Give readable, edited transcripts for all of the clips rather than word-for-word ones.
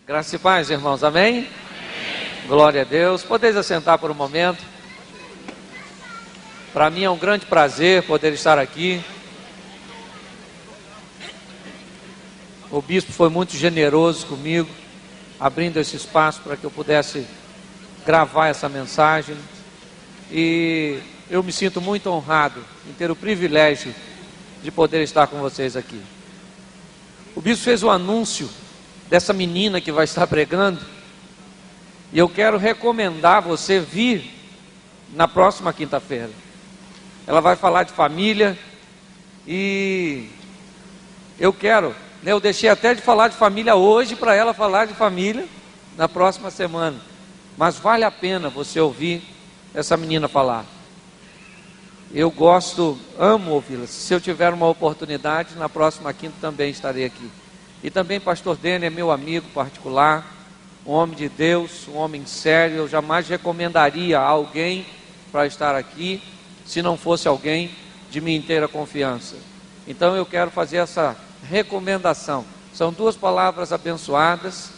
Graça e paz, irmãos, amém? Glória a Deus. Podeis assentar por um momento. Para mim é um grande prazer poder estar aqui. O bispo foi muito generoso comigo, abrindo esse espaço para que eu pudesse gravar essa mensagem. E eu me sinto muito honrado em ter o privilégio de poder estar com vocês aqui. O bispo fez um anúncio dessa menina que vai estar pregando, e eu quero recomendar você vir na próxima quinta-feira. Ela vai falar de família, e eu deixei até de falar de família hoje para ela falar de família na próxima semana, mas vale a pena você ouvir essa menina falar. Eu amo ouvi-la. Se eu tiver uma oportunidade, na próxima quinta também estarei aqui. E também pastor Dene é meu amigo particular, um homem de Deus, um homem sério. Eu jamais recomendaria a alguém para estar aqui, se não fosse alguém de minha inteira confiança. Então eu quero fazer essa recomendação. São duas palavras abençoadas,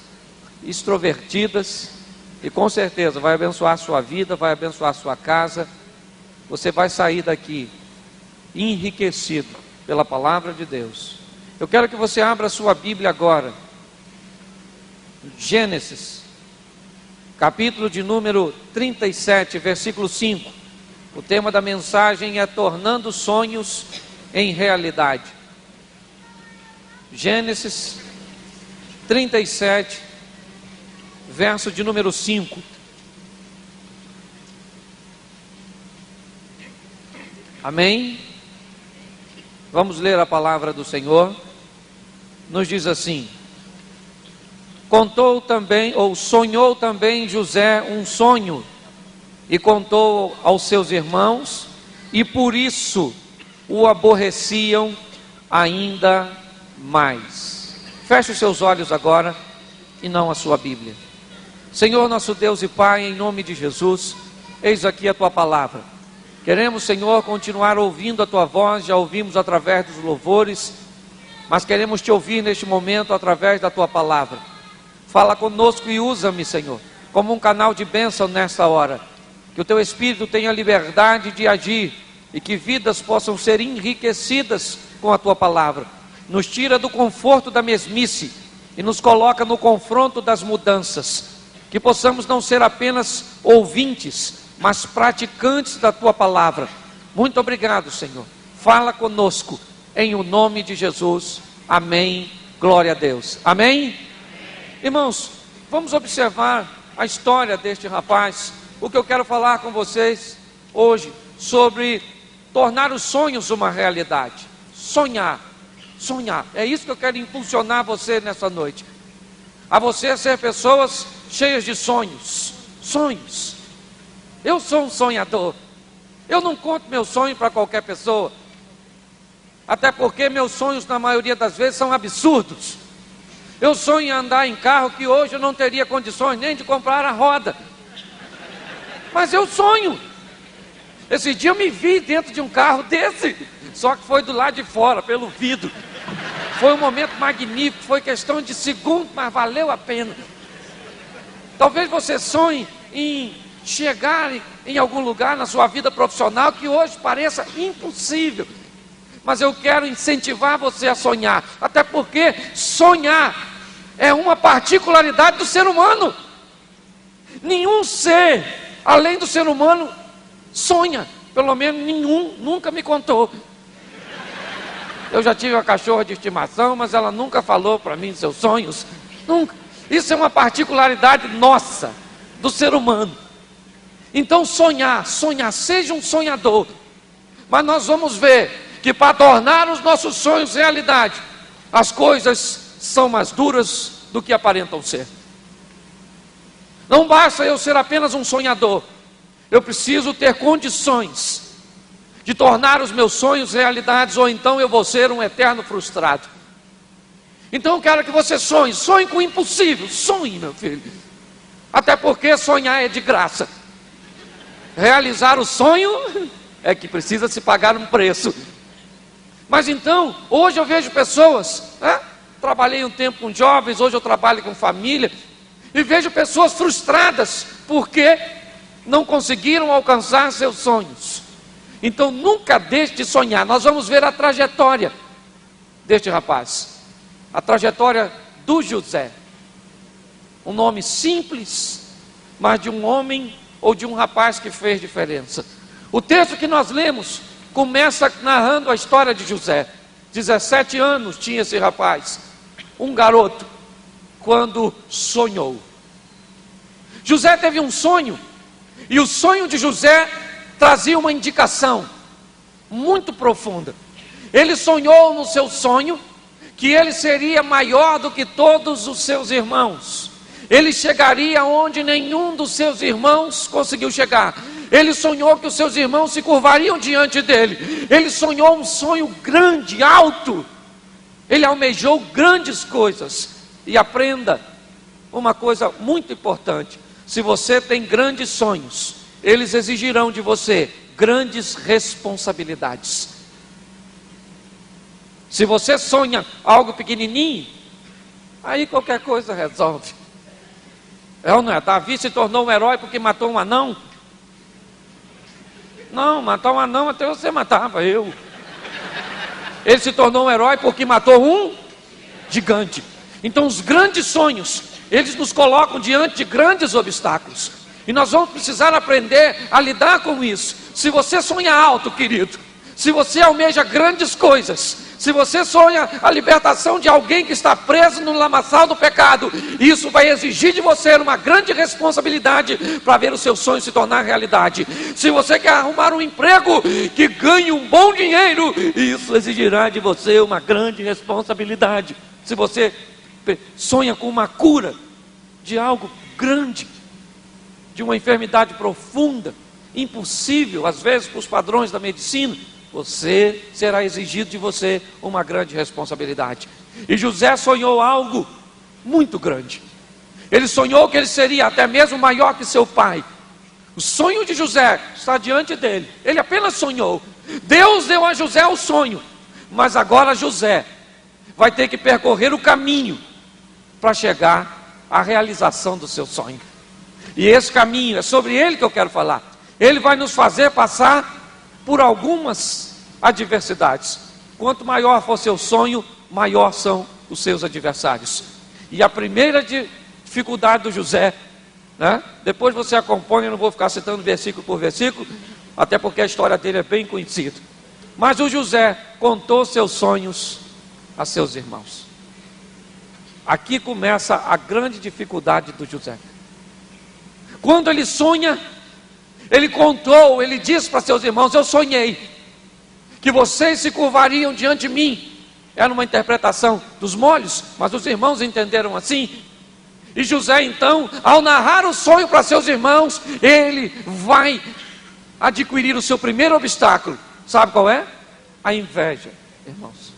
extrovertidas, e com certeza vai abençoar a sua vida, vai abençoar a sua casa. Você vai sair daqui enriquecido pela palavra de Deus. Eu quero que você abra a sua Bíblia agora, Gênesis, capítulo de número 37, versículo 5. O tema da mensagem é tornando sonhos em realidade. Gênesis 37, verso de número 5. Amém? Vamos ler a palavra do Senhor. Nos diz assim: sonhou também José um sonho, e contou aos seus irmãos, e por isso o aborreciam ainda mais. Feche os seus olhos agora, e não a sua Bíblia. Senhor nosso Deus e Pai, em nome de Jesus, eis aqui a tua palavra. Queremos, Senhor, continuar ouvindo a tua voz. Já ouvimos através dos louvores, mas queremos te ouvir neste momento através da tua palavra. Fala conosco e usa-me, Senhor, como um canal de bênção nessa hora. Que o teu Espírito tenha liberdade de agir, e que vidas possam ser enriquecidas com a tua palavra. Nos tira do conforto da mesmice e nos coloca no confronto das mudanças. Que possamos não ser apenas ouvintes, mas praticantes da tua palavra. Muito obrigado, Senhor. Fala conosco, em o nome de Jesus. Amém. Glória a Deus. Amém? Irmãos, vamos observar a história deste rapaz. O que eu quero falar com vocês hoje sobre tornar os sonhos uma realidade. Sonhar. É isso que eu quero impulsionar você nessa noite. A você ser pessoas cheias de sonhos. Eu sou um sonhador. Eu não conto meu sonho para qualquer pessoa. Até porque meus sonhos, na maioria das vezes, são absurdos. Eu sonho em andar em carro que hoje eu não teria condições nem de comprar a roda. Mas eu sonho. Esse dia eu me vi dentro de um carro desse, só que foi do lado de fora, pelo vidro. Foi um momento magnífico, foi questão de segundo, mas valeu a pena. Talvez você sonhe em chegar em algum lugar na sua vida profissional que hoje pareça impossível. Mas eu quero incentivar você a sonhar, até porque sonhar é uma particularidade do ser humano. Nenhum ser, além do ser humano, sonha. Pelo menos nenhum nunca me contou. Eu já tive uma cachorra de estimação, mas ela nunca falou para mim seus sonhos. Nunca. Isso é uma particularidade nossa, do ser humano. Então sonhar, seja um sonhador. Mas nós vamos ver que para tornar os nossos sonhos realidade, as coisas são mais duras do que aparentam ser. Não basta eu ser apenas um sonhador. Eu preciso ter condições de tornar os meus sonhos realidades, ou então eu vou ser um eterno frustrado. Então eu quero que você sonhe com o impossível. Sonhe, meu filho. Até porque sonhar é de graça. Realizar o sonho é que precisa se pagar um preço. Mas então, hoje eu vejo pessoas trabalhei um tempo com jovens, hoje eu trabalho com família, e vejo pessoas frustradas, porque não conseguiram alcançar seus sonhos. Então nunca deixe de sonhar. Nós vamos ver a trajetória deste rapaz, a trajetória do José, um nome simples, mas de um homem ou de um rapaz que fez diferença. O texto que nós lemos começa narrando a história de José. 17 anos tinha esse rapaz, um garoto, quando sonhou. José teve um sonho, e o sonho de José trazia uma indicação muito profunda. Ele sonhou no seu sonho que ele seria maior do que todos os seus irmãos. Ele chegaria onde nenhum dos seus irmãos conseguiu chegar. Ele sonhou que os seus irmãos se curvariam diante dele. Ele sonhou um sonho grande, alto. Ele almejou grandes coisas. E aprenda uma coisa muito importante: se você tem grandes sonhos, eles exigirão de você grandes responsabilidades. Se você sonha algo pequenininho, aí qualquer coisa resolve. É ou não é? Davi se tornou um herói porque matou um anão? Não, matar um anão até você matava, eu. Ele se tornou um herói porque matou um gigante. Então os grandes sonhos, eles nos colocam diante de grandes obstáculos. E nós vamos precisar aprender a lidar com isso. Se você sonha alto, querido, se você almeja grandes coisas, se você sonha a libertação de alguém que está preso no lamaçal do pecado, isso vai exigir de você uma grande responsabilidade para ver o seu sonho se tornar realidade. Se você quer arrumar um emprego que ganhe um bom dinheiro, isso exigirá de você uma grande responsabilidade. Se você sonha com uma cura de algo grande, de uma enfermidade profunda, impossível às vezes para os padrões da medicina, você será exigido de você uma grande responsabilidade. E José sonhou algo muito grande. Ele sonhou que ele seria até mesmo maior que seu pai. O sonho de José está diante dele. Ele apenas sonhou. Deus deu a José o sonho, mas agora José vai ter que percorrer o caminho para chegar à realização do seu sonho. E esse caminho é sobre ele que eu quero falar. Ele vai nos fazer passar por algumas adversidades. Quanto maior for seu sonho, maior são os seus adversários. E a primeira dificuldade do José, né? Depois você acompanha, eu não vou ficar citando versículo por versículo, até porque a história dele é bem conhecida. Mas o José contou seus sonhos a seus irmãos. Aqui começa a grande dificuldade do José. Quando ele sonha, ele contou, ele disse para seus irmãos: eu sonhei que vocês se curvariam diante de mim. Era uma interpretação dos molhos, mas os irmãos entenderam assim. E José então, ao narrar o sonho para seus irmãos, ele vai adquirir o seu primeiro obstáculo. Sabe qual é? A inveja, irmãos.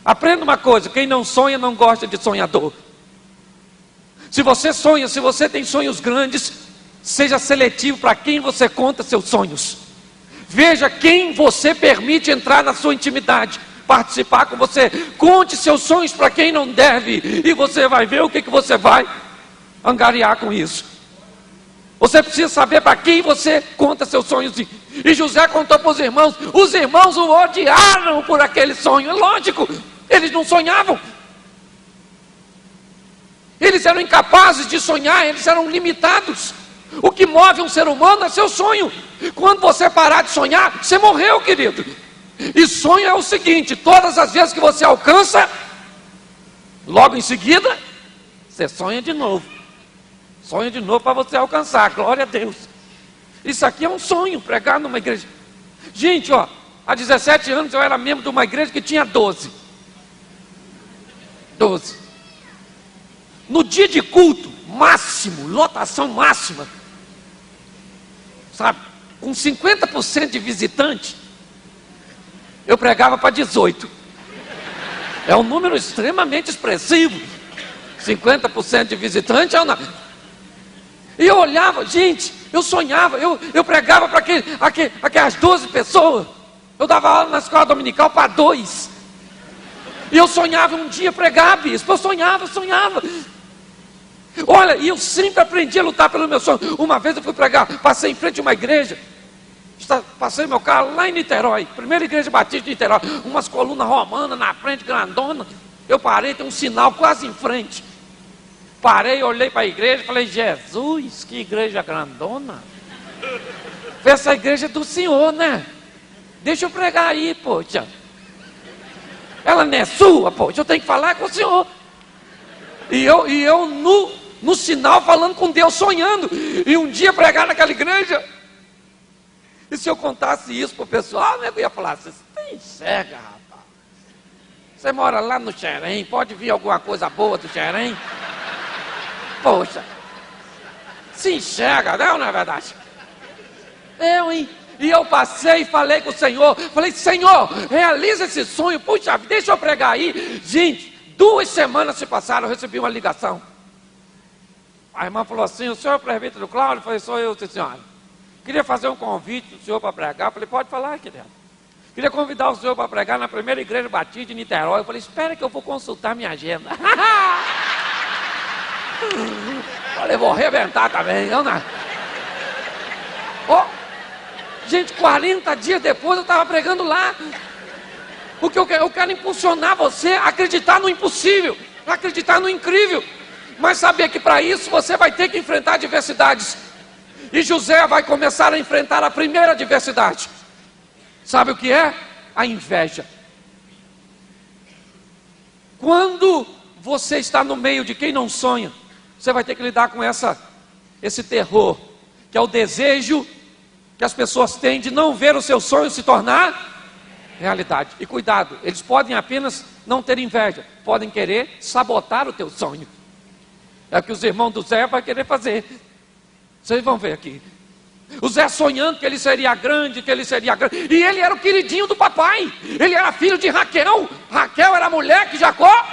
Aprenda uma coisa: quem não sonha não gosta de sonhador. Se você sonha, se você tem sonhos grandes, seja seletivo para quem você conta seus sonhos. Veja quem você permite entrar na sua intimidade, participar com você. Conte seus sonhos para quem não deve, e você vai ver o que você vai angariar com isso. Você precisa saber para quem você conta seus sonhos. E José contou para os irmãos o odiaram por aquele sonho. É lógico, eles não sonhavam. Eles eram incapazes de sonhar, eles eram limitados. O que move um ser humano é seu sonho. Quando você parar de sonhar, você morreu, querido. E sonho é o seguinte: todas as vezes que você alcança, logo em seguida, você sonha de novo. Sonha de novo para você alcançar, glória a Deus. Isso aqui é um sonho, pregar numa igreja. Gente, ó, há 17 anos eu era membro de uma igreja que tinha 12. No dia de culto, máximo, lotação máxima, sabe, com 50% de visitante, eu pregava para 18. É um número extremamente expressivo. 50% de visitante é uma... E eu olhava, gente, eu sonhava, eu pregava para aquelas 12 pessoas. Eu dava aula na escola dominical para 2. E eu sonhava um dia pregar, bispo. Eu sonhava. Olha, e eu sempre aprendi a lutar pelo meu sonho. Uma vez eu fui pregar, passei em frente a uma igreja. Passei meu carro lá em Niterói, primeira igreja batista de Niterói, umas colunas romanas na frente, grandona. Eu parei, tem um sinal quase em frente. Parei, olhei para a igreja e falei: Jesus, que igreja grandona. Essa igreja é do Senhor, né? Deixa eu pregar aí, poxa. Ela não é sua, poxa, eu tenho que falar com o Senhor. E eu no sinal falando com Deus, sonhando. E um dia pregar naquela igreja. E se eu contasse isso para o pessoal, eu ia falar assim: você tem cega, rapaz. Você mora lá no Xerém, pode vir alguma coisa boa do Xerém? Poxa, se enxerga, não é verdade? Hein? E eu passei e falei com o Senhor, falei: Senhor, realiza esse sonho, puxa, deixa eu pregar aí. Gente, 2 semanas se passaram, eu recebi uma ligação. A irmã falou assim: o senhor é o presbítero Cláudio? Eu falei: sou eu, senhora. Queria fazer um convite do senhor para pregar. Eu falei: pode falar, querido. Queria convidar o senhor para pregar na primeira igreja batista de Niterói. Eu falei: espera que eu vou consultar minha agenda. Falei: vou arrebentar também, não, não. Oh, gente, 40 dias depois eu estava pregando lá. Porque eu quero impulsionar você a acreditar no impossível, a acreditar no incrível. Mas saber que para isso você vai ter que enfrentar adversidades. E José vai começar a enfrentar a primeira adversidade. Sabe o que é? A inveja. Quando você está no meio de quem não sonha, você vai ter que lidar com esse terror, que é o desejo que as pessoas têm de não ver o seu sonho se tornar realidade. E cuidado, eles podem apenas não ter inveja, podem querer sabotar o teu sonho. É o que os irmãos do Zé vão querer fazer. Vocês vão ver aqui. O Zé sonhando que ele seria grande, E ele era o queridinho do papai. Ele era filho de Raquel. Raquel era a mulher que Jacó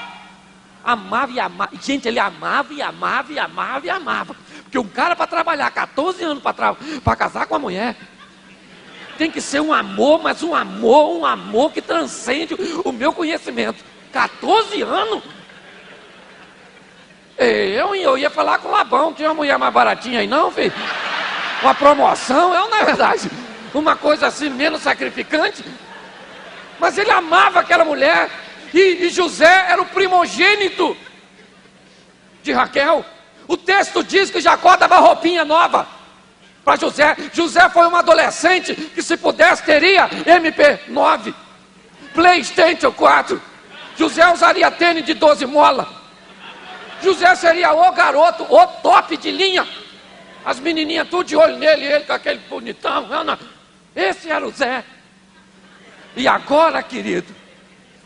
amava e amava. Gente, ele amava e amava e amava e amava. Porque um cara para trabalhar 14 anos para casar com a mulher, tem que ser um amor, mas um amor que transcende o meu conhecimento. 14 anos? Eu ia falar com o Labão, tinha uma mulher mais baratinha aí não, filho? Uma promoção, não é verdade? Uma coisa assim, menos sacrificante. Mas ele amava aquela mulher. E José era o primogênito de Raquel. O texto diz que Jacó dava roupinha nova para José. José foi um adolescente que, se pudesse, teria MP9, PlayStation 4. José usaria tênis de 12 molas. José seria o garoto, o top de linha. As menininhas tudo de olho nele, ele com aquele bonitão. Esse era o Zé. E agora, querido,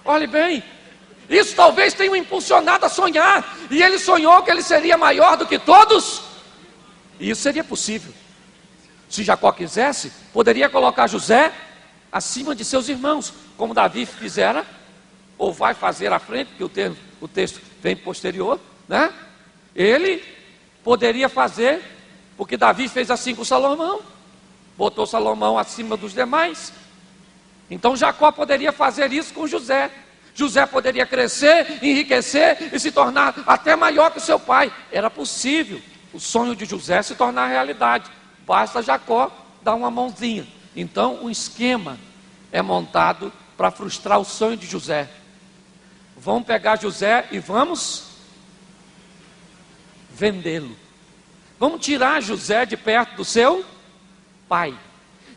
olhe bem, isso talvez tenha o impulsionado a sonhar. E ele sonhou que ele seria maior do que todos. E isso seria possível. Se Jacó quisesse, poderia colocar José acima de seus irmãos, como Davi fizera, ou vai fazer à frente, porque o texto vem posterior, né? Ele poderia fazer, porque Davi fez assim com Salomão, botou Salomão acima dos demais. Então Jacó poderia fazer isso com José. José poderia crescer, enriquecer e se tornar até maior que o seu pai. Era possível o sonho de José se tornar realidade. Basta Jacó dar uma mãozinha. Então um esquema é montado para frustrar o sonho de José. Vamos pegar José e vamos vendê-lo. Vamos tirar José de perto do seu pai.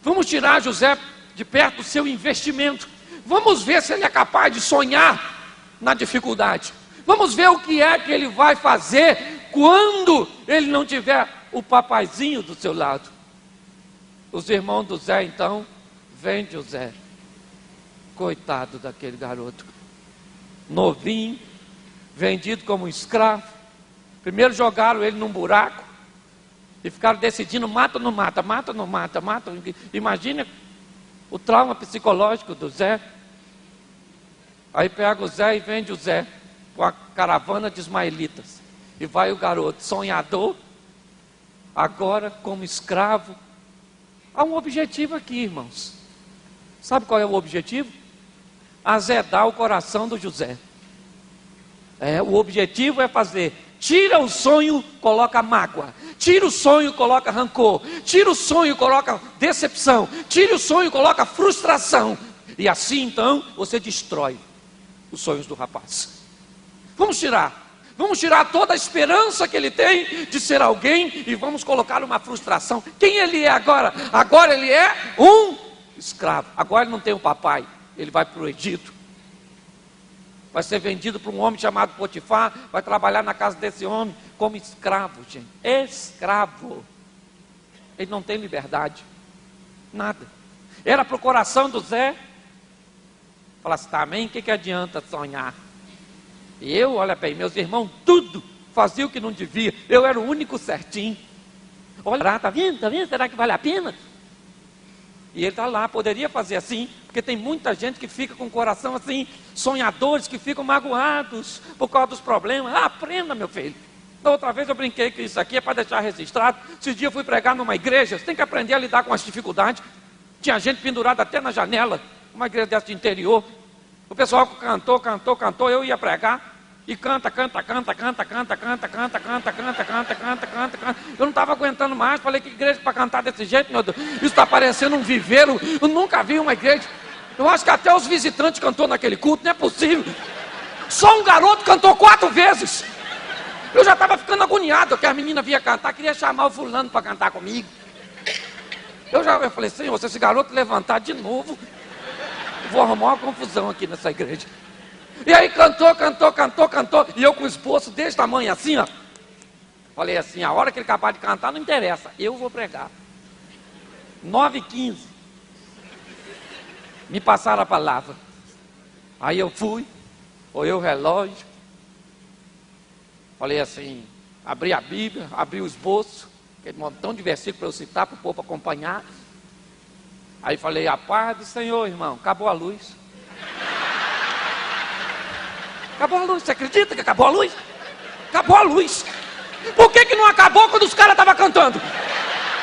Vamos tirar José de perto do seu investimento. Vamos ver se ele é capaz de sonhar na dificuldade. Vamos ver o que é que ele vai fazer quando ele não tiver o papaizinho do seu lado. Os irmãos do Zé então vendem o Zé. Coitado daquele garoto, novinho, vendido como escravo. Primeiro jogaram ele num buraco e ficaram decidindo: mata ou não mata, mata ou não mata, mata. Imagina o trauma psicológico do Zé. Aí pega o Zé e vende o Zé com a caravana de ismaelitas. E vai o garoto sonhador, agora como escravo. Há um objetivo aqui, irmãos. Sabe qual é o objetivo? Azedar o coração do José. O objetivo é fazer. Tira o sonho, coloca mágoa. Tira o sonho, coloca rancor. Tira o sonho, coloca decepção. Tira o sonho, coloca frustração. E assim então você destrói os sonhos do rapaz. Vamos tirar toda a esperança que ele tem de ser alguém e vamos colocar uma frustração. Quem ele é agora? Agora ele é um escravo. Agora ele não tem um papai. Ele vai para o Egito. Vai ser vendido para um homem chamado Potifar. Vai trabalhar na casa desse homem como escravo, gente. Escravo. Ele não tem liberdade. Nada. Era para o coração do Zé. Falasse, também, o que adianta sonhar? E eu, olha bem, meus irmãos, tudo faziam o que não devia. Eu era o único certinho. Olha, tá vendo? Será que vale a pena? E ele está lá, poderia fazer assim, porque tem muita gente que fica com o coração assim, sonhadores que ficam magoados por causa dos problemas. Aprenda, meu filho. Da outra vez eu brinquei que isso aqui é para deixar registrado. Esse dia eu fui pregar numa igreja, você tem que aprender a lidar com as dificuldades. Tinha gente pendurada até na janela, uma igreja dessa de interior. O pessoal cantou, eu ia pregar. E canta. Eu não estava aguentando mais. Falei, que igreja para cantar desse jeito, meu Deus? Isso está parecendo um viveiro. Eu nunca vi uma igreja. Eu acho que até os visitantes cantou naquele culto. Não é possível. Só um garoto cantou 4 vezes. Eu já estava ficando agoniado, que a menina vinha cantar, queria chamar o fulano para cantar comigo. Eu falei, Senhor, se esse garoto levantar de novo, eu vou arrumar uma confusão aqui nessa igreja. E aí cantou. E eu com o esboço desse tamanho assim, ó. Falei assim, a hora que ele acabar de cantar não interessa, eu vou pregar. 9h15. Me passaram a palavra. Aí eu fui, olhei o relógio. Falei assim, abri a Bíblia, abri o esboço, aquele montão de versículos para eu citar, para o povo acompanhar. Aí falei, a paz do Senhor, irmão, acabou a luz. Acabou a luz, você acredita que acabou a luz? Acabou a luz. Por que não acabou quando os caras estavam cantando?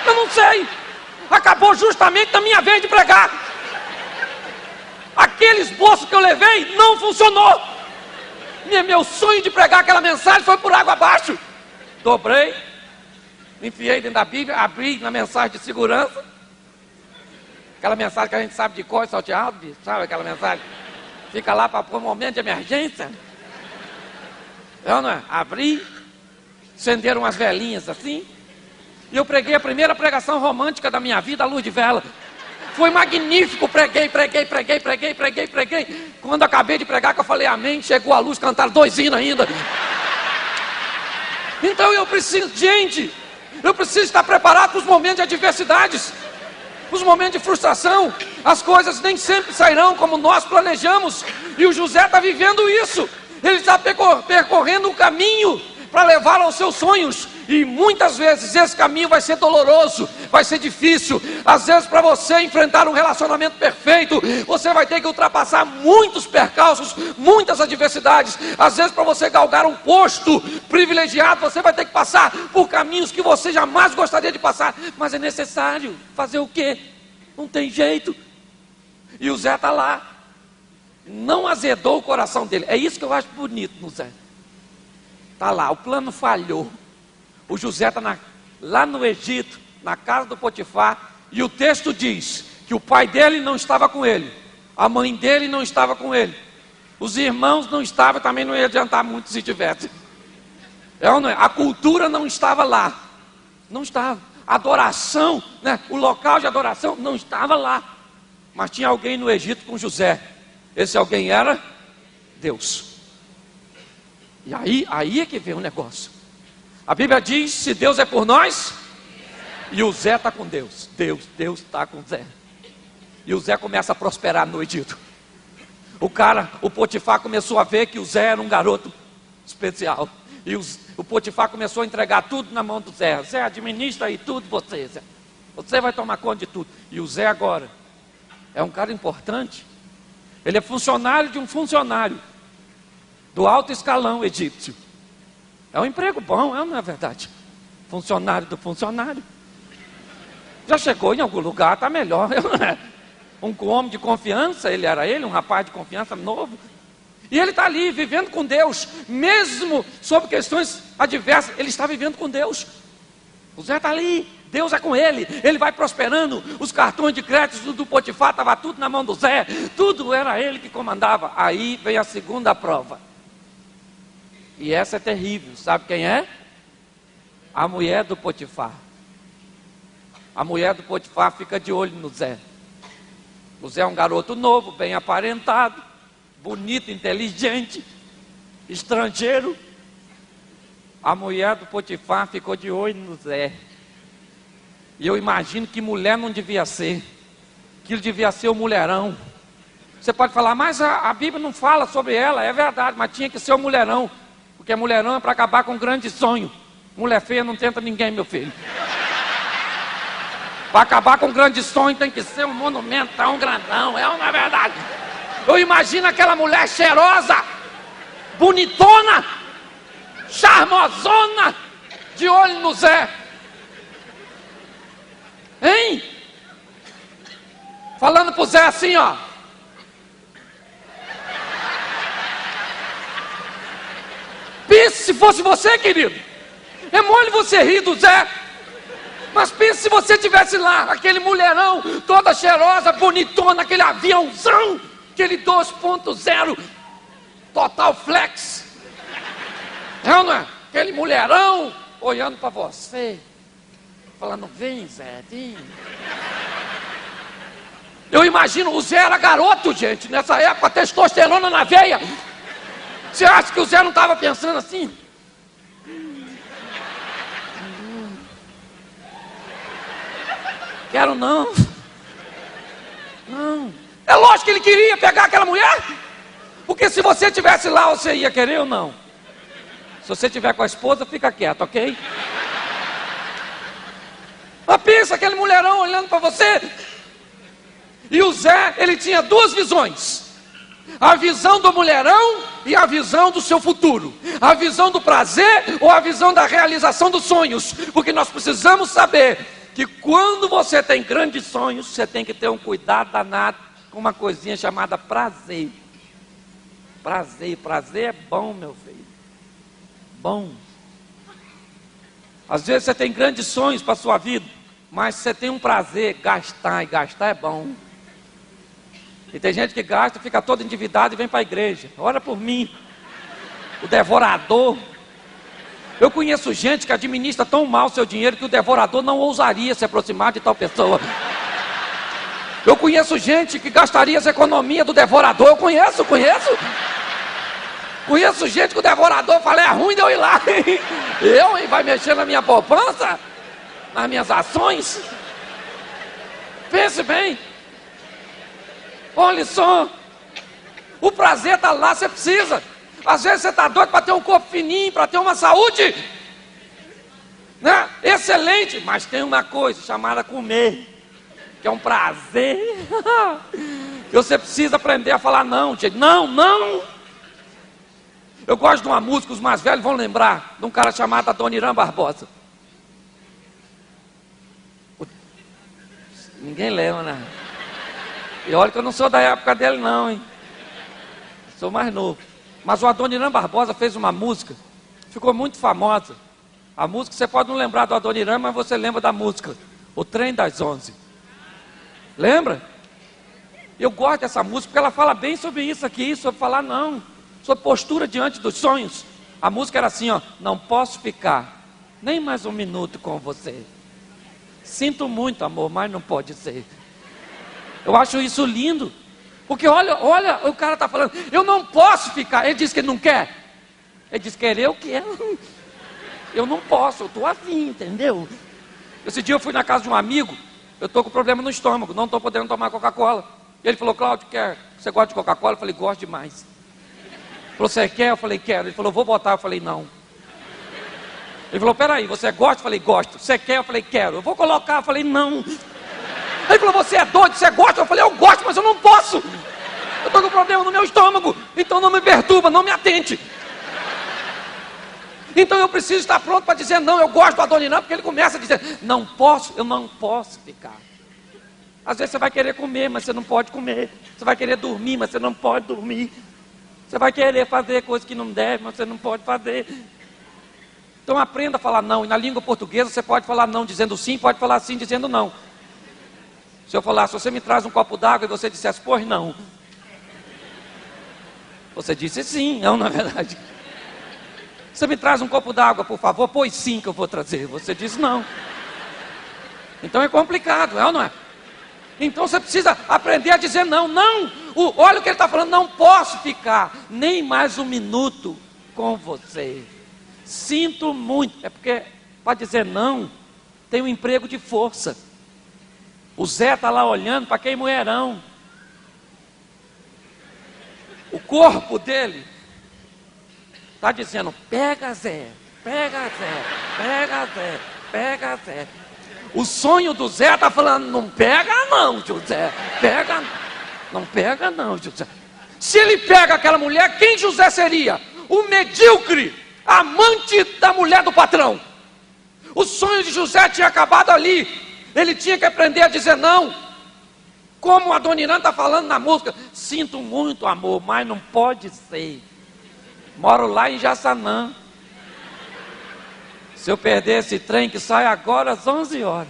Eu não sei. Acabou justamente na minha vez de pregar. Aquele esboço que eu levei não funcionou. Meu sonho de pregar aquela mensagem foi por água abaixo. Dobrei, me enfiei dentro da Bíblia, abri na mensagem de segurança. Aquela mensagem que a gente sabe de cor e salteado, sabe aquela mensagem? Fica lá para um momento de emergência. Eu não é? Abri, acenderam umas velinhas assim, e eu preguei a primeira pregação romântica da minha vida, à luz de vela. Foi magnífico, preguei. Quando acabei de pregar, que eu falei amém, chegou a luz, cantaram 2 hinos ainda. Então eu preciso estar preparado para os momentos de adversidades. Os momentos de frustração, as coisas nem sempre sairão como nós planejamos, e o José está vivendo isso. Ele está percorrendo um caminho para levar aos seus sonhos, e muitas vezes esse caminho vai ser doloroso, vai ser difícil. Às vezes, para você enfrentar um relacionamento perfeito, você vai ter que ultrapassar muitos percalços, muitas adversidades. Às vezes, para você galgar um posto privilegiado, você vai ter que passar por caminhos que você jamais gostaria de passar, mas é necessário. Fazer o quê? Não tem jeito. E o Zé está lá, não azedou o coração dele. É isso que eu acho bonito no Zé. Está lá, o plano falhou. O José está lá no Egito, na casa do Potifar, e o texto diz que o pai dele não estava com ele, a mãe dele não estava com ele, os irmãos não estavam, também não ia adiantar muito se tivesse. A cultura não estava lá, não estava. A adoração, né? O local de adoração não estava lá, mas tinha alguém no Egito com José. Esse alguém era Deus. E aí é que vem o negócio. A Bíblia diz, se Deus é por nós, e o Zé está com Deus. Deus está com o Zé. E o Zé começa a prosperar no Egito. O Potifar começou a ver que o Zé era um garoto especial. E o Potifar começou a entregar tudo na mão do Zé. Zé, administra aí tudo você, Zé. Você vai tomar conta de tudo. E o Zé agora é um cara importante. Ele é funcionário de um funcionário do alto escalão egípcio. É um emprego bom, não é verdade? Funcionário do funcionário. Já chegou em algum lugar, está melhor. Um homem de confiança, um rapaz de confiança novo. E ele está ali, vivendo com Deus, mesmo sob questões adversas, ele está vivendo com Deus. O Zé está ali, Deus é com ele, ele vai prosperando, os cartões de crédito do Potifar, estava tudo na mão do Zé, tudo era ele que comandava. Aí vem a segunda prova. E essa é terrível, sabe quem é? A mulher do Potifar. A mulher do Potifar fica de olho no Zé. O Zé é um garoto novo, bem aparentado, bonito, inteligente, estrangeiro. A mulher do Potifar ficou de olho no Zé. E eu imagino que mulher não devia ser. Que ele devia ser o mulherão. Você pode falar, mas a Bíblia não fala sobre ela. É verdade, mas tinha que ser o mulherão. Porque mulherão é para acabar com um grande sonho. Mulher feia não tenta ninguém, meu filho. Para acabar com um grande sonho tem que ser um monumentão grandão. É uma verdade. Eu imagino aquela mulher cheirosa, bonitona, charmosona, de olho no Zé. Hein? Falando pro Zé assim, ó. Pense se fosse você, querido. É mole você rir do Zé. Mas pense se você tivesse lá, aquele mulherão, toda cheirosa, bonitona, aquele aviãozão, aquele 2.0, total flex. É ou não é? Aquele mulherão, olhando para você, falando, vem Zé, vem. Eu imagino, o Zé era garoto, gente, nessa época, testosterona na veia. Você acha que o Zé não estava pensando assim? Quero não. Não. É lógico que ele queria pegar aquela mulher. Porque se você estivesse lá, você ia querer ou não? Se você estiver com a esposa, fica quieto, ok? Mas pensa, aquele mulherão olhando para você. E o Zé, ele tinha duas visões. A visão do mulherão e a visão do seu futuro. A visão do prazer ou a visão da realização dos sonhos. Porque nós precisamos saber que quando você tem grandes sonhos, você tem que ter um cuidado danado com uma coisinha chamada prazer. Prazer é bom, meu filho. Bom. Às vezes você tem grandes sonhos para a sua vida, mas você tem um prazer, gastar, e gastar é bom. E tem gente que gasta, fica todo endividado e vem para a igreja. Ora por mim. O devorador. Eu conheço gente que administra tão mal seu dinheiro que o devorador não ousaria se aproximar de tal pessoa. Eu conheço gente que gastaria as economias do devorador. Eu conheço. Conheço gente que o devorador fala, é ruim de eu ir lá. Eu, vai mexer na minha poupança? Nas minhas ações? Pense bem. Olha só. O prazer está lá, você precisa. Às vezes você está doido para ter um corpo fininho, para ter uma saúde, né? Excelente, mas tem uma coisa chamada comer, que é um prazer, que você precisa aprender a falar não, gente. Não. Eu gosto de uma música, os mais velhos vão lembrar, de um cara chamado Adoniran Barbosa. Ninguém lembra, né? E olha que eu não sou da época dele não, hein? Sou mais novo. Mas o Adoniran Barbosa fez uma música, ficou muito famosa. A música, você pode não lembrar do Adoniran, mas você lembra da música, O Trem das 11. Lembra? Eu gosto dessa música, porque ela fala bem sobre isso aqui, sobre falar não, sobre postura diante dos sonhos. A música era assim, ó, não posso ficar nem mais um minuto com você. Sinto muito, amor, mas não pode ser. Eu acho isso lindo. Porque olha, o cara está falando, eu não posso ficar. Ele disse que ele não quer. Ele disse, querer eu quero. Eu não posso, eu estou afim, entendeu? Esse dia eu fui na casa de um amigo, eu estou com problema no estômago, não estou podendo tomar Coca-Cola. Ele falou, Cláudio, você gosta de Coca-Cola? Eu falei, gosto demais. Ele falou, você quer? Eu falei, quero. Ele falou, vou botar. Eu falei, não. Ele falou, peraí, você gosta? Eu falei, gosto. Você quer? Eu falei, quero. Eu vou colocar. Eu falei, não. Ele falou, você é doido, você gosta? Eu falei, eu gosto, mas eu não posso. Eu estou com problema no meu estômago, então não me perturba, não me atente. Então eu preciso estar pronto para dizer não, eu gosto do Adoniran, porque ele começa a dizer, não posso, eu não posso ficar. Às vezes você vai querer comer, mas você não pode comer. Você vai querer dormir, mas você não pode dormir. Você vai querer fazer coisa que não deve, mas você não pode fazer. Então aprenda a falar não. E na língua portuguesa você pode falar não dizendo sim, pode falar sim dizendo não. Se eu falar, se você me traz um copo d'água e você dissesse, pois não. Você disse sim, não na verdade. Você me traz um copo d'água, por favor? Pois sim que eu vou trazer. Você disse não. Então é complicado, é ou não é? Então você precisa aprender a dizer não. Não, olha o que ele está falando, não posso ficar nem mais um minuto com você. Sinto muito. É porque para dizer não, tem um emprego de força. O Zé está lá olhando para aquele mulherão. O corpo dele está dizendo, pega Zé, pega Zé, pega Zé, pega Zé. O sonho do Zé está falando, não pega não, José, pega, não pega não, José. Se ele pega aquela mulher, quem José seria? O medíocre, amante da mulher do patrão. O sonho de José tinha acabado ali. Ele tinha que aprender a dizer não. Como a Dona Irã está falando na música, sinto muito amor, mas não pode ser. Moro lá em Jaçanã. Se eu perder esse trem que sai agora às 11 horas,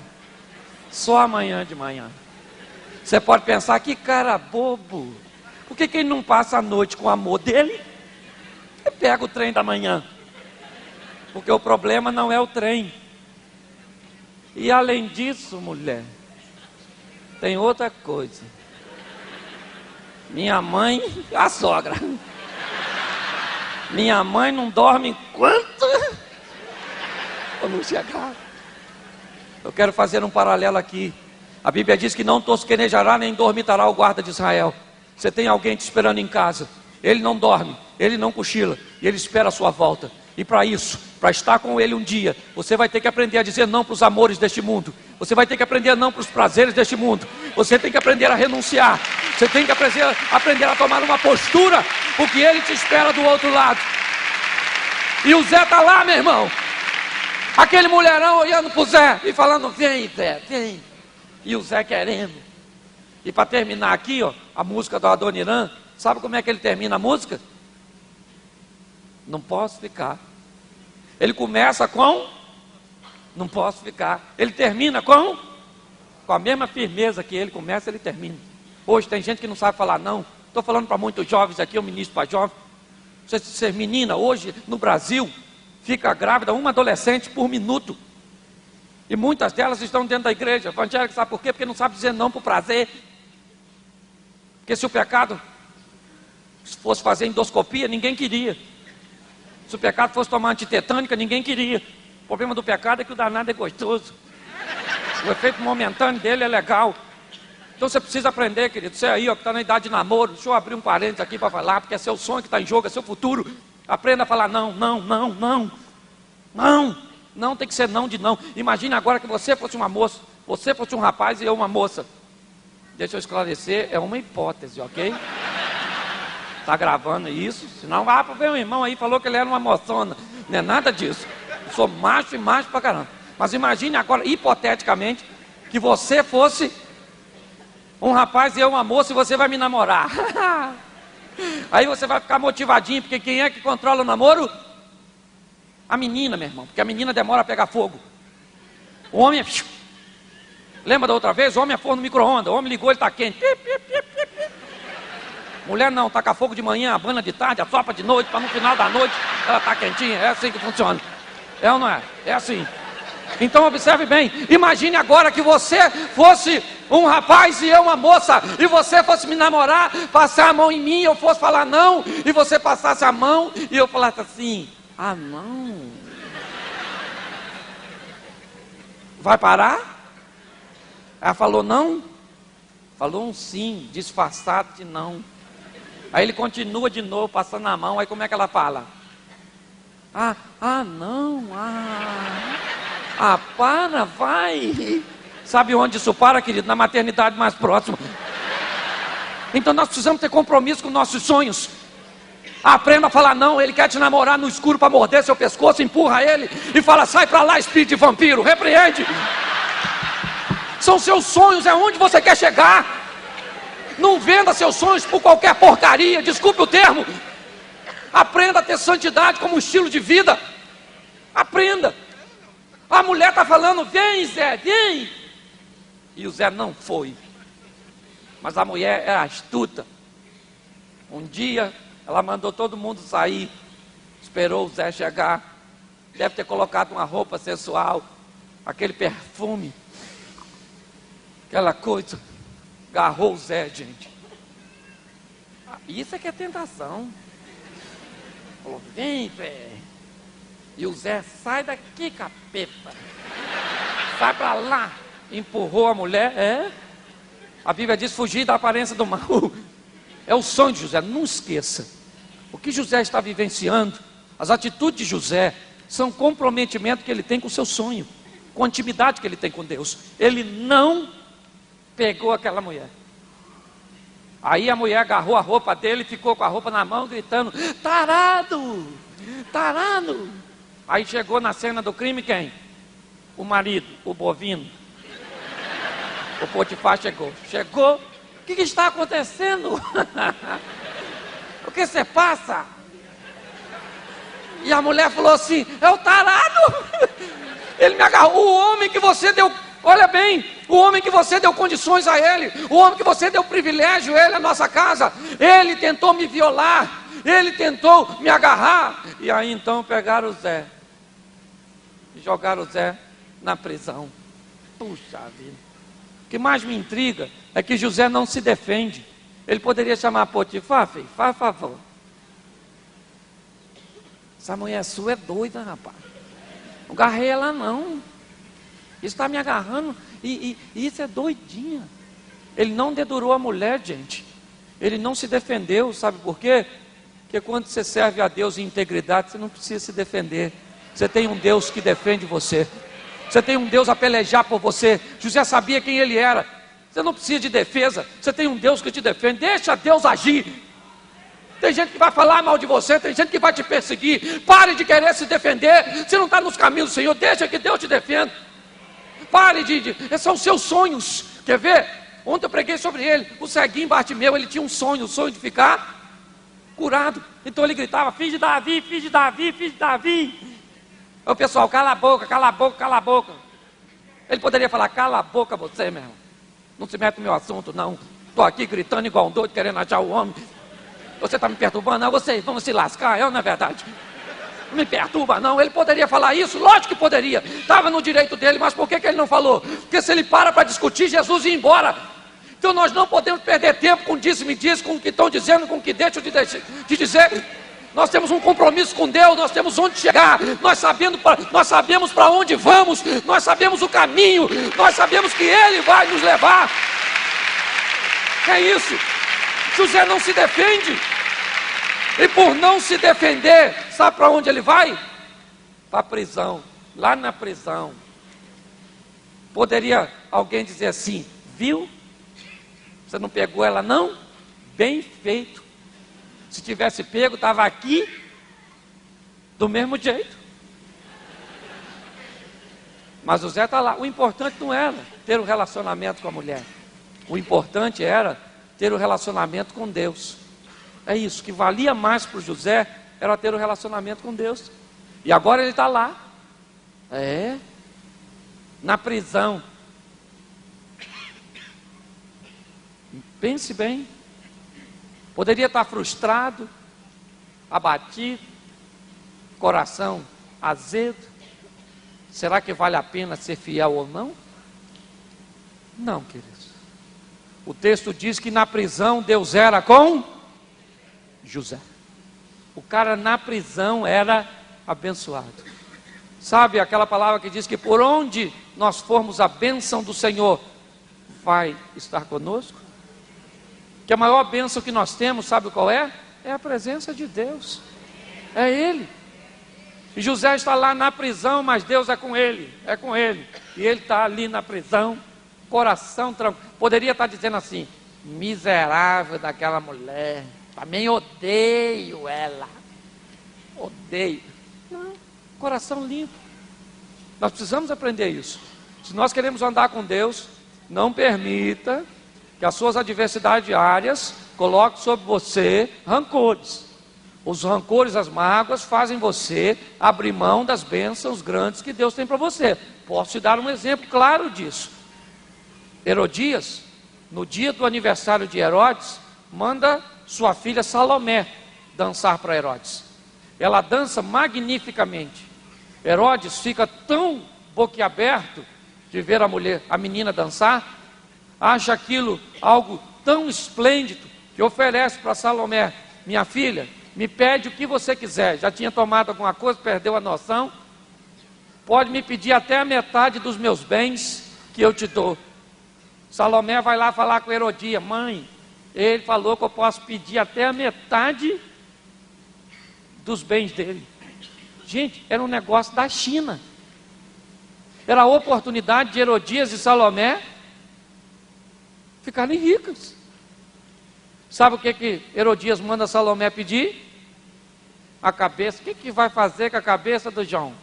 só amanhã de manhã. Você pode pensar, que cara bobo. Por que ele não passa a noite com o amor dele? E pega o trem da manhã. Porque o problema não é o trem. E além disso, mulher, tem outra coisa. Minha mãe, a sogra. Minha mãe não dorme enquanto eu não chegar. Eu quero fazer um paralelo aqui. A Bíblia diz que não tosquenejará nem dormitará o guarda de Israel. Você tem alguém te esperando em casa. Ele não dorme, ele não cochila, e ele espera a sua volta. E para isso, para estar com ele um dia, você vai ter que aprender a dizer não para os amores deste mundo. Você vai ter que aprender não para os prazeres deste mundo. Você tem que aprender a renunciar. Você tem que aprender a tomar uma postura, porque ele te espera do outro lado. E o Zé está lá, meu irmão. Aquele mulherão olhando para o Zé e falando, vem Zé, vem. E o Zé querendo. E para terminar aqui, ó, a música do Adoniran, sabe como é que ele termina a música? Não posso ficar. Ele começa com não posso ficar. Ele termina com a mesma firmeza que ele começa, ele termina. Hoje tem gente que não sabe falar não. Estou falando para muitos jovens aqui, eu ministro para jovens. Você menina, hoje no Brasil, fica grávida uma adolescente por minuto. E muitas delas estão dentro da igreja evangélica, sabe por quê? Porque não sabe dizer não para o prazer. Porque se o pecado fosse fazer endoscopia, ninguém queria. Se o pecado fosse tomar antitetânica, ninguém queria. O problema do pecado é que o danado é gostoso. O efeito momentâneo dele é legal. Então você precisa aprender, querido. Você aí, ó, que está na idade de namoro, deixa eu abrir um parênteses aqui para falar, porque é seu sonho que está em jogo, é seu futuro. Aprenda a falar não, não, não, não. Não, não tem que ser não de não. Imagine agora que você fosse uma moça, você fosse um rapaz e eu uma moça. Deixa eu esclarecer, é uma hipótese, ok? Está gravando isso? Senão, meu irmão aí falou que ele era uma moçona. Não é nada disso. Eu sou macho e macho pra caramba. Mas imagine agora, hipoteticamente, que você fosse um rapaz e eu uma moça e você vai me namorar. Aí você vai ficar motivadinho, porque quem é que controla o namoro? A menina, meu irmão. Porque a menina demora a pegar fogo. O homem é... Lembra da outra vez? O homem é forno no micro-ondas. O homem ligou, ele está quente. Mulher não, taca fogo de manhã, abana de tarde, assopa de noite, para no final da noite ela está quentinha. É assim que funciona. É ou não é? É assim. Então observe bem. Imagine agora que você fosse um rapaz e eu uma moça, e você fosse me namorar, passar a mão em mim, eu fosse falar não, e você passasse a mão e eu falasse assim, ah não. Vai parar? Ela falou não? Falou um sim, disfarçado de não. Aí ele continua de novo, passando a mão. Aí como é que ela fala? Não, para, vai. Sabe onde isso para, querido? Na maternidade mais próxima. Então nós precisamos ter compromisso com nossos sonhos. Aprenda a falar não. Ele quer te namorar no escuro para morder seu pescoço, empurra ele e fala, sai para lá, espírito de vampiro, repreende. São seus sonhos, é onde você quer chegar. Não venda seus sonhos por qualquer porcaria, desculpe o termo. Aprenda a ter santidade como estilo de vida. Aprenda. A mulher está falando, vem Zé, vem. E o Zé não foi. Mas a mulher era astuta. Um dia, ela mandou todo mundo sair. Esperou o Zé chegar. Deve ter colocado uma roupa sensual. Aquele perfume. Aquela coisa. Agarrou o Zé, gente. Isso é que é tentação. Falou, vem, velho. E o Zé, sai daqui, capeta. Sai pra lá. Empurrou a mulher, A Bíblia diz, fugir da aparência do mal. É o sonho de José, não esqueça. O que José está vivenciando, as atitudes de José, são comprometimento que ele tem com o seu sonho, com a intimidade que ele tem com Deus. Ele não pegou aquela mulher. Aí a mulher agarrou a roupa dele e ficou com a roupa na mão, gritando, tarado, tarado. Aí chegou na cena do crime quem? O marido, o bovino. O Potifar chegou. Chegou, o que está acontecendo? O que você passa? E a mulher falou assim, é o tarado. Ele me agarrou, o homem que você deu, olha bem, o homem que você deu condições a ele, o homem que você deu privilégio a ele, a nossa casa, ele tentou me violar, ele tentou me agarrar. E aí então pegaram o Zé, e jogaram o Zé na prisão. Puxa vida. O que mais me intriga é que José não se defende. Ele poderia chamar Potifar, filho, faz favor. Essa mulher sua é doida, rapaz. Não agarrei ela não. Isso está me agarrando e isso é doidinha. Ele não dedurou a mulher, gente. Ele não se defendeu, sabe por quê? Porque quando você serve a Deus em integridade, você não precisa se defender. Você tem um Deus que defende você. Você tem um Deus a pelejar por você. José sabia quem ele era. Você não precisa de defesa. Você tem um Deus que te defende. Deixa Deus agir. Tem gente que vai falar mal de você. Tem gente que vai te perseguir. Pare de querer se defender. Você não está nos caminhos do Senhor. Deixa que Deus te defenda. Pare esses são os seus sonhos. Quer ver? Ontem eu preguei sobre ele. O ceguinho Bartimeu, ele tinha um sonho. O sonho de ficar curado. Então ele gritava, filho de Davi, filho de Davi, filho de Davi. Aí o pessoal, cala a boca, cala a boca, cala a boca. Ele poderia falar, cala a boca você, meu irmão. Não se mete no meu assunto, não. Estou aqui gritando igual um doido, querendo achar o homem. Você está me perturbando? Não, vocês vão se lascar, não é verdade? Não me perturba, não. Ele poderia falar isso? Lógico que poderia. Estava no direito dele, mas por que ele não falou? Porque se ele para discutir, Jesus ia embora. Então nós não podemos perder tempo com disse-me-diz, com o que estão dizendo, com o que deixam de dizer. Nós temos um compromisso com Deus, nós temos onde chegar, nós sabemos para onde vamos, nós sabemos o caminho, nós sabemos que Ele vai nos levar. É isso. José não se defende, e por não se defender, sabe para onde ele vai? Para a prisão. Lá na prisão, poderia alguém dizer assim, viu? Você não pegou ela não? Bem feito. Se tivesse pego, estava aqui, do mesmo jeito. Mas o Zé está lá. O importante não era ter um relacionamento com a mulher. O importante era ter um relacionamento com Deus. É isso, que valia mais para o José, era ter um relacionamento com Deus. E agora ele está lá. Na prisão. Pense bem. Poderia estar frustrado, abatido, coração azedo. Será que vale a pena ser fiel ou não? Não, queridos. O texto diz que na prisão Deus era com José. O cara na prisão era abençoado. Sabe aquela palavra que diz que por onde nós formos, a bênção do Senhor vai estar conosco? Que a maior bênção que nós temos, sabe qual é? É a presença de Deus. É Ele. E José está lá na prisão, mas Deus é com ele. É com ele. E ele está ali na prisão, coração tranquilo. Poderia estar dizendo assim, miserável daquela mulher. Também odeio ela. Odeio. Não, coração limpo. Nós precisamos aprender isso. Se nós queremos andar com Deus, não permita que as suas adversidades diárias coloquem sobre você rancores. Os rancores, as mágoas fazem você abrir mão das bênçãos grandes que Deus tem para você. Posso te dar um exemplo claro disso. Herodias, no dia do aniversário de Herodes, manda sua filha Salomé dançar para Herodes. Ela dança magnificamente. Herodes fica tão boquiaberto de ver a menina dançar, acha aquilo algo tão esplêndido, que oferece para Salomé: minha filha, me pede o que você quiser. Já tinha tomado alguma coisa, perdeu a noção, pode me pedir até a metade dos meus bens que eu te dou. Salomé vai lá falar com Herodia: mãe, ele falou que eu posso pedir até a metade dos bens dele. Gente, era um negócio da China. Era a oportunidade de Herodias e Salomé ficarem ricas. Sabe o que Herodias manda Salomé pedir? A cabeça. O que vai fazer com a cabeça do João?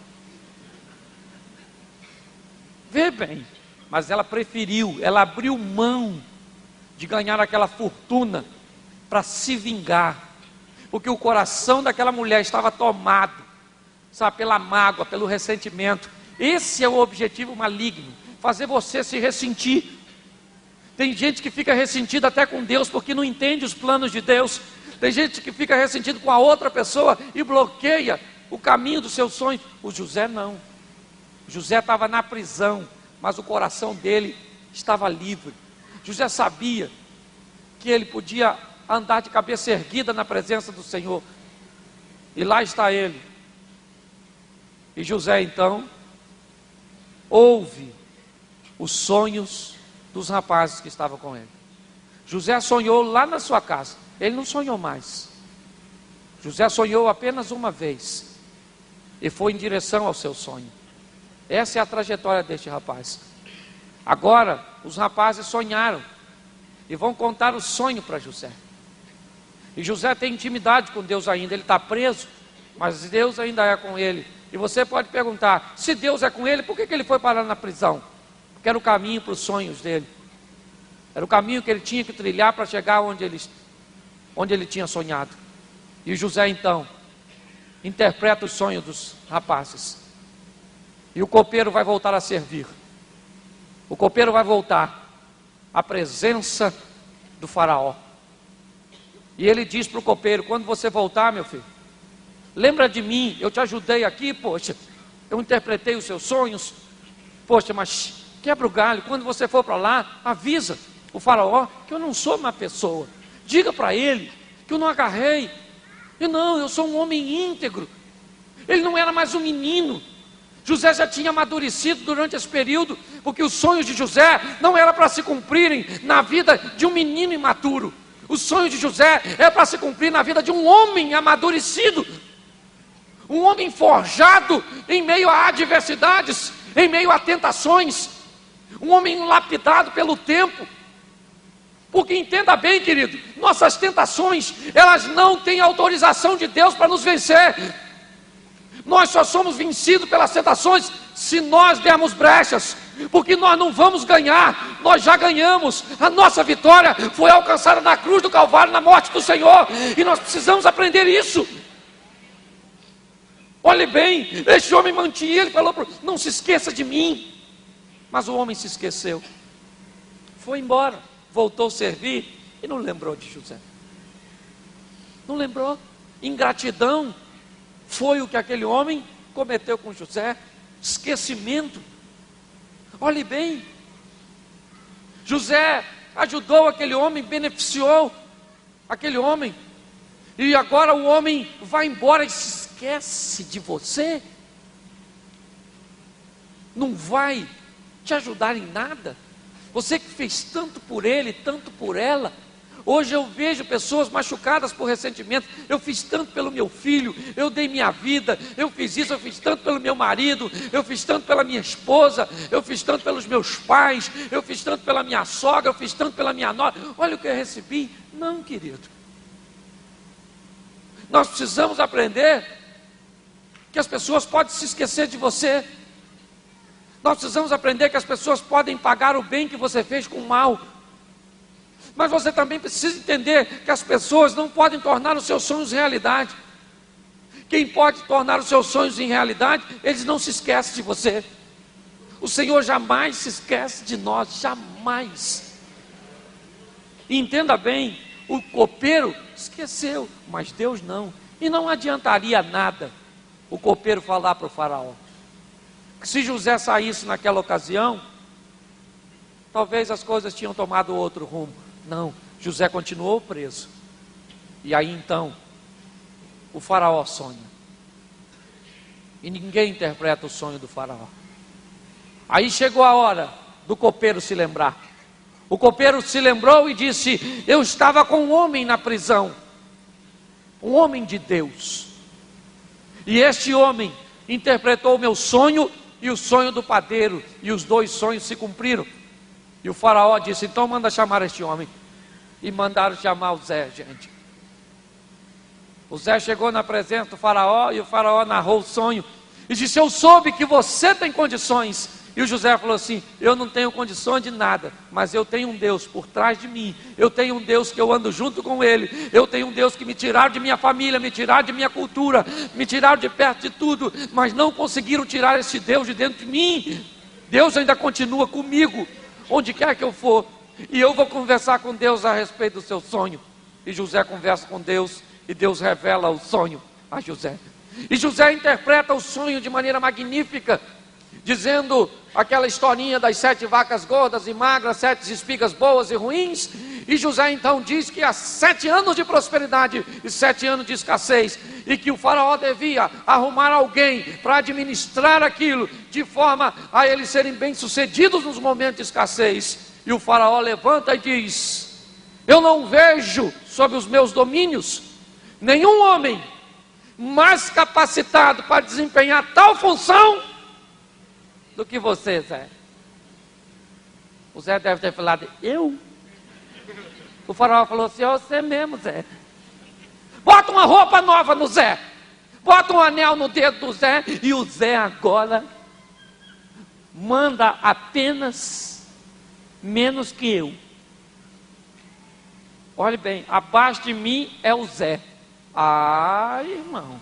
Vê bem. Mas ela preferiu, ela abriu mão de ganhar aquela fortuna para se vingar, porque o coração daquela mulher estava tomado, sabe, pela mágoa, pelo ressentimento. Esse é o objetivo maligno, fazer você se ressentir. Tem gente que fica ressentida até com Deus porque não entende os planos de Deus. Tem gente que fica ressentido com a outra pessoa e bloqueia o caminho dos seus sonhos. O José não. José estava na prisão, mas o coração dele estava livre. José sabia que ele podia andar de cabeça erguida na presença do Senhor. E lá está ele. E José então ouve os sonhos dos rapazes que estavam com ele. José sonhou lá na sua casa. Ele não sonhou mais. José sonhou apenas uma vez e foi em direção ao seu sonho. Essa é a trajetória deste rapaz. Agora os rapazes sonharam e vão contar o sonho para José. E José tem intimidade com Deus ainda. Ele está preso, mas Deus ainda é com ele. E você pode perguntar: se Deus é com ele, por que ele foi parar na prisão? Porque era o caminho para os sonhos dele. Era o caminho que ele tinha que trilhar para chegar onde ele tinha sonhado. E José então interpreta o sonho dos rapazes. E o copeiro vai voltar a servir. O copeiro vai voltar à presença do faraó. E ele diz para o copeiro: quando você voltar, meu filho, lembra de mim, eu te ajudei aqui, poxa, eu interpretei os seus sonhos, poxa, mas quebra o galho, quando você for para lá, avisa o faraó que eu não sou uma pessoa, diga para ele que eu não agarrei, eu sou um homem íntegro. Ele não era mais um menino. José já tinha amadurecido durante esse período, porque os sonhos de José não eram para se cumprirem na vida de um menino imaturo. Os sonhos de José é para se cumprir na vida de um homem amadurecido, um homem forjado em meio a adversidades, em meio a tentações, um homem lapidado pelo tempo. Porque entenda bem, querido, nossas tentações, elas não têm autorização de Deus para nos vencer. Nós só somos vencidos pelas tentações se nós dermos brechas, porque nós não vamos ganhar, nós já ganhamos. A nossa vitória foi alcançada na cruz do Calvário, na morte do Senhor, e nós precisamos aprender isso. Olhe bem, este homem mantinha, ele falou: não se esqueça de mim. Mas o homem se esqueceu, foi embora, voltou a servir e não lembrou de José. Não lembrou. Ingratidão foi o que aquele homem cometeu com José. Esquecimento. Olhe bem, José ajudou aquele homem, beneficiou aquele homem, e agora o homem vai embora e se esquece de você. Não vai te ajudar em nada. Você que fez tanto por ele, tanto por ela. Hoje eu vejo pessoas machucadas por ressentimento. Eu fiz tanto pelo meu filho, eu dei minha vida, eu fiz isso, eu fiz tanto pelo meu marido, eu fiz tanto pela minha esposa, eu fiz tanto pelos meus pais, eu fiz tanto pela minha sogra, eu fiz tanto pela minha nora. Olha o que eu recebi. Não, querido. Nós precisamos aprender que as pessoas podem se esquecer de você. Nós precisamos aprender que as pessoas podem pagar o bem que você fez com o mal. Mas você também precisa entender que as pessoas não podem tornar os seus sonhos realidade. quem pode tornar os seus sonhos em realidade, eles não se esquecem de você. O Senhor jamais se esquece de nós, jamais. E entenda bem, o copeiro esqueceu, mas Deus não. E não adiantaria nada o copeiro falar para o faraó que se José saísse naquela ocasião, talvez as coisas tinham tomado outro rumo. Não, José continuou preso. E aí então, o faraó sonha. E ninguém interpreta o sonho do faraó. Aí chegou a hora do copeiro se lembrar. O copeiro se lembrou e disse: eu estava com um homem na prisão, um homem de Deus. E este homem interpretou o meu sonho e o sonho do padeiro, e os dois sonhos se cumpriram. E o faraó disse: então manda chamar este homem. E mandaram chamar o Zé, gente. O Zé chegou na presença do faraó, e o faraó narrou o sonho, e disse: eu soube que você tem condições. E o José falou assim: eu não tenho condições de nada, mas eu tenho um Deus por trás de mim. Eu tenho um Deus que eu ando junto com Ele. Eu tenho um Deus que me tiraram de minha família, me tiraram de minha cultura, me tiraram de perto de tudo, mas não conseguiram tirar esse Deus de dentro de mim. Deus ainda continua comigo, onde quer que eu for. E eu vou conversar com Deus a respeito do seu sonho. E José conversa com Deus, e Deus revela o sonho a José. E José interpreta o sonho de maneira magnífica, dizendo aquela historinha das 7 vacas gordas e magras, 7 espigas boas e ruins. E José então diz que há 7 anos de prosperidade e 7 anos de escassez, e que o faraó devia arrumar alguém para administrar aquilo, de forma a eles serem bem-sucedidos nos momentos de escassez. E o faraó levanta e diz: eu não vejo sob os meus domínios nenhum homem mais capacitado para desempenhar tal função do que você, Zé. O Zé deve ter falado: eu? O faraó falou assim: é você mesmo, Zé. Bota uma roupa nova no Zé, bota um anel no dedo do Zé. E o Zé agora manda apenas menos que eu. Olhe bem, abaixo de mim é o Zé. Ah, irmão,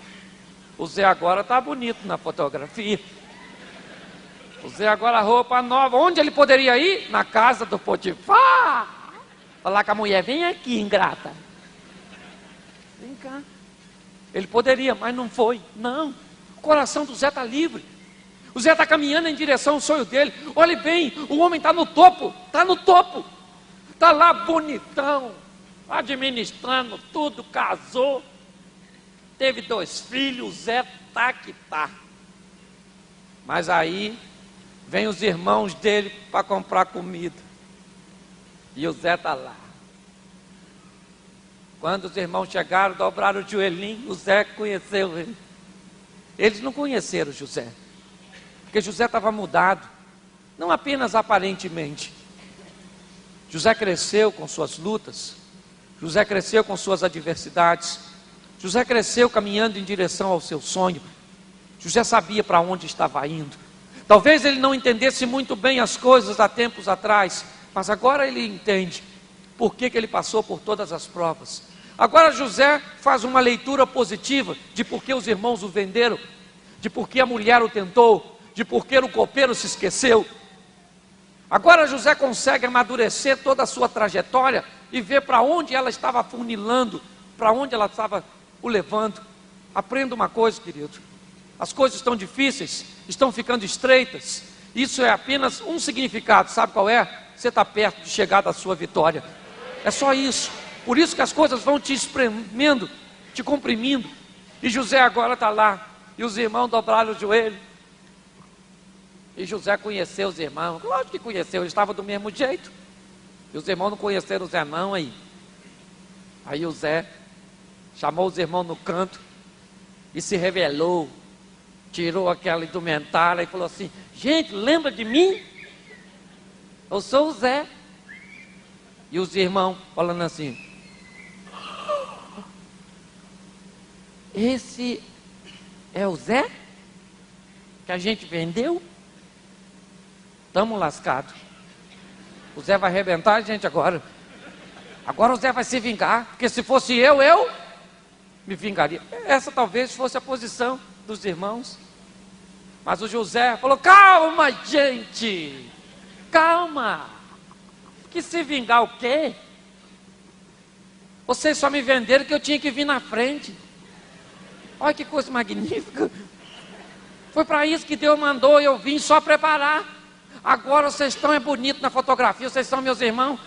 o Zé agora está bonito na fotografia. O Zé agora roupa nova. Onde ele poderia ir? Na casa do Potifar. Falar com a mulher: vem aqui, ingrata, vem cá. Ele poderia, mas não foi. Não, o coração do Zé está livre. O Zé está caminhando em direção ao sonho dele. Olhe bem, o homem está no topo. Está no topo. Está lá bonitão, administrando tudo, casou, teve 2 filhos. O Zé tá que tá. Mas aí vem os irmãos dele para comprar comida, e o Zé está lá. Quando os irmãos chegaram, dobraram o joelhinho, o Zé conheceu ele. Eles não conheceram José, porque José estava mudado, não apenas aparentemente. José cresceu com suas lutas, José cresceu com suas adversidades, José cresceu caminhando em direção ao seu sonho. José sabia para onde estava indo. Talvez ele não entendesse muito bem as coisas há tempos atrás, mas agora ele entende por que ele passou por todas as provas. Agora José faz uma leitura positiva de por que os irmãos o venderam, de por que a mulher o tentou, de por que o copeiro se esqueceu. Agora José consegue amadurecer toda a sua trajetória e ver para onde ela estava afunilando, para onde ela estava o levando. Aprenda uma coisa, querido: as coisas estão difíceis, estão ficando estreitas. Isso é apenas um significado, sabe qual é? Você está perto de chegar da sua vitória. É só isso. Por isso que as coisas vão te espremendo, te comprimindo. E José agora está lá, e os irmãos dobraram o joelho. E José conheceu os irmãos. Lógico que conheceu, ele estava do mesmo jeito. E os irmãos não conheceram o Zé não aí. Aí o Zé chamou os irmãos no canto e se revelou. Tirou aquela indumentária e falou assim: gente, lembra de mim? Eu sou o Zé. E os irmãos falando assim: esse é o Zé que a gente vendeu? Estamos lascados. O Zé vai arrebentar a gente agora. Agora o Zé vai se vingar, porque se fosse eu me vingaria. Essa talvez fosse a posição dos irmãos. Mas o José falou: calma, gente, calma. Que se vingar o quê? Vocês só me venderam que eu tinha que vir na frente. Olha que coisa magnífica. Foi para isso que Deus mandou eu vim só preparar. Agora vocês estão bonitos na fotografia, vocês são meus irmãos.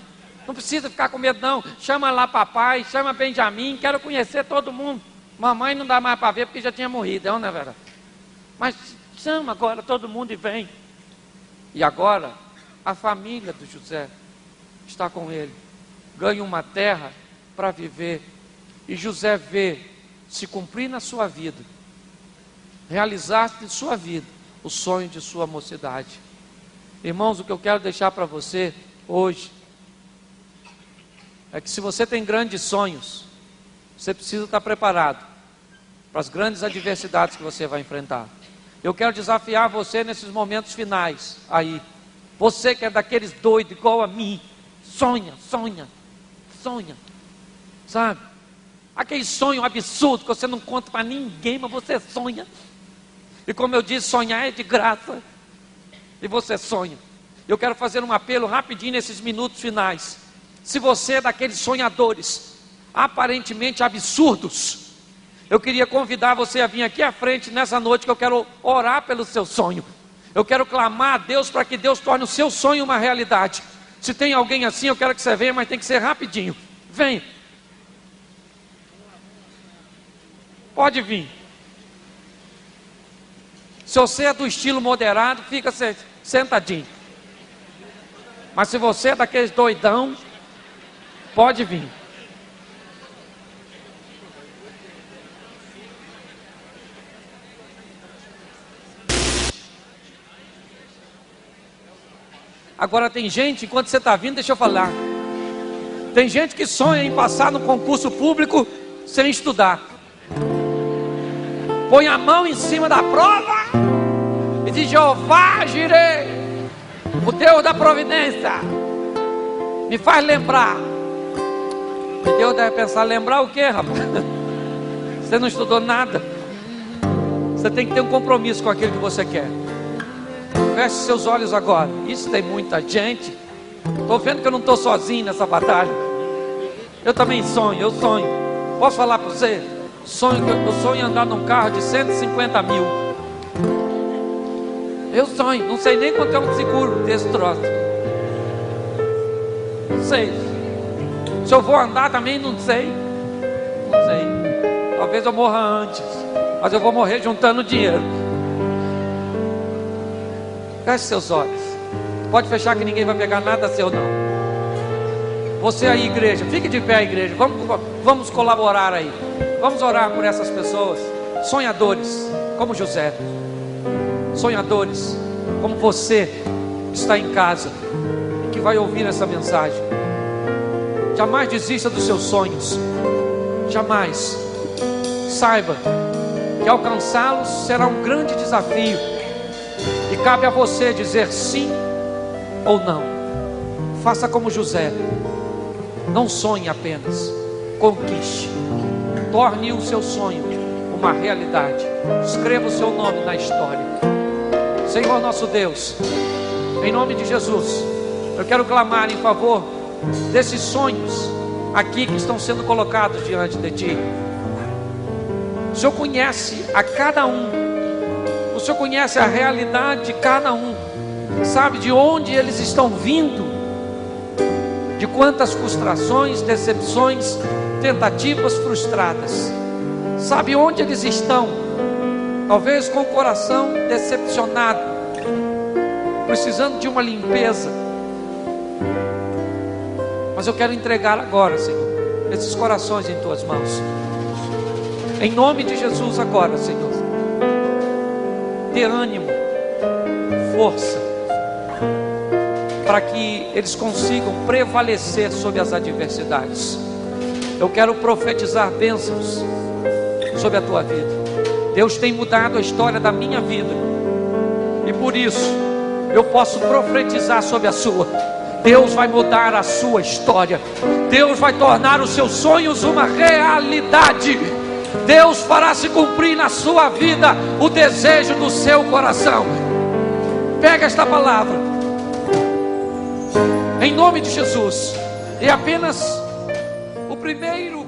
Não precisa ficar com medo não. Chama lá papai, chama Benjamin, quero conhecer todo mundo. Mamãe não dá mais para ver porque já tinha morrido, não é verdade? Mas chama agora todo mundo e vem. E agora a família do José está com ele. Ganha uma terra para viver. E José vê se cumprir na sua vida, realizar-se em sua vida o sonho de sua mocidade. Irmãos, o que eu quero deixar para você hoje é que se você tem grandes sonhos, você precisa estar preparado para as grandes adversidades que você vai enfrentar. Eu quero desafiar você nesses momentos finais aí. Você que é daqueles doidos igual a mim, sonha, sabe? Aquele sonho absurdo que você não conta para ninguém, mas você sonha. E como eu disse, sonhar é de graça. E você sonha. Eu quero fazer um apelo rapidinho nesses minutos finais. Se você é daqueles sonhadores aparentemente absurdos, eu queria convidar você a vir aqui à frente nessa noite, que eu quero orar pelo seu sonho. Eu quero clamar a Deus para que Deus torne o seu sonho uma realidade. Se tem alguém assim, eu quero que você venha, mas tem que ser rapidinho. Venha. Pode vir. Se você é do estilo moderado, fica sentadinho. Mas se você é daqueles doidão, pode vir. Agora tem gente, enquanto você está vindo, deixa eu falar. Tem gente que sonha em passar no concurso público sem estudar. Põe a mão em cima da prova e diz: Jeová Jireh, o Deus da providência, me faz lembrar. E Deus deve pensar: lembrar o quê, rapaz? Você não estudou nada. Você tem que ter um compromisso com aquilo que você quer. Feche seus olhos agora. Isso tem muita gente. Estou vendo que eu não estou sozinho nessa batalha. Eu também sonho, eu sonho. Posso falar para você? Eu sonho em andar num carro de 150 mil. Eu sonho, não sei nem quanto é um seguro desse troço. Não sei. Se eu vou andar também, não sei. Não sei. Talvez eu morra antes, mas eu vou morrer juntando dinheiro. Feche seus olhos. Pode fechar que ninguém vai pegar nada seu não. Você aí, igreja, fique de pé, igreja. Vamos colaborar aí. Vamos orar por essas pessoas. Sonhadores, como José. Sonhadores, como você está em casa, que vai ouvir essa mensagem. Jamais desista dos seus sonhos. Jamais. Saiba que alcançá-los será um grande desafio. E cabe a você dizer sim ou não. Faça como José. Não sonhe apenas, conquiste. Torne o seu sonho uma realidade. Escreva o seu nome na história. Senhor nosso Deus, em nome de Jesus, eu quero clamar em favor desses sonhos aqui que estão sendo colocados diante de Ti. O Senhor conhece a cada um. O Senhor conhece a realidade de cada um. Sabe de onde eles estão vindo, de quantas frustrações, decepções, tentativas frustradas. Sabe onde eles estão, talvez com o coração decepcionado, precisando de uma limpeza. Mas eu quero entregar agora, Senhor, esses corações em Tuas mãos. Em nome de Jesus agora, Senhor, dê ânimo, força, para que eles consigam prevalecer sobre as adversidades. Eu quero profetizar bênçãos sobre a tua vida. Deus tem mudado a história da minha vida, e por isso eu posso profetizar sobre a sua. Deus vai mudar a sua história. Deus vai tornar os seus sonhos uma realidade. Deus fará se cumprir na sua vida o desejo do seu coração. Pega esta palavra, em nome de Jesus. E apenas o primeiro